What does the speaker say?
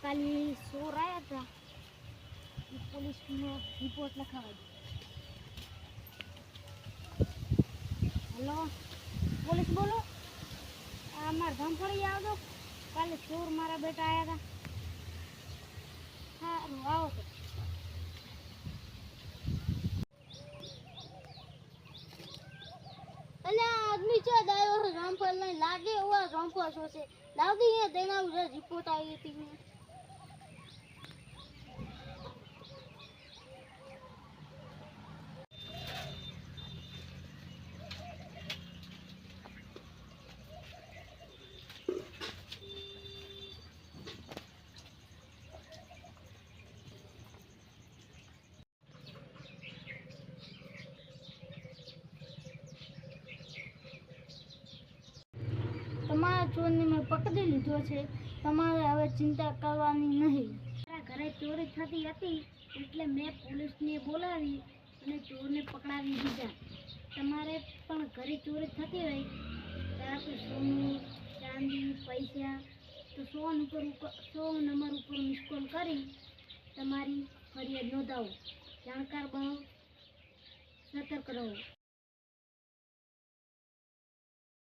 કાલે ચોર આવ્યા હતા, પોલીસનો રિપોર્ટ લખાવા દો. હેલો પોલીસ બોલો, અમારા ગામ ફરી આવજો. કાલે ચોર મારા બેટા આવ્યા હતા. સારું આવો તો. અલ્યા આદમી છે દાયો રામફળ લઈને લાગે એવા રામફળ છે લાવતી અહીંયા તેના રિપોર્ટ આવી હતી. તમારા ચોરને મેં પકડી લીધો છે, તમારે હવે ચિંતા કરવાની નહીં. મારા ઘરે ચોરી થતી હતી એટલે મેં પોલીસને બોલાવી અને ચોરને પકડાવી દીધા. તમારે પણ ઘરે ચોરી થતી હોય ત્યારે કે સોનું ચાંદી પૈસા તો 100 નંબર ઉપર મિસ કોલ કરી તમારી ફરિયાદ નોંધાવો. જાણકાર બનો, સતર્ક રહો.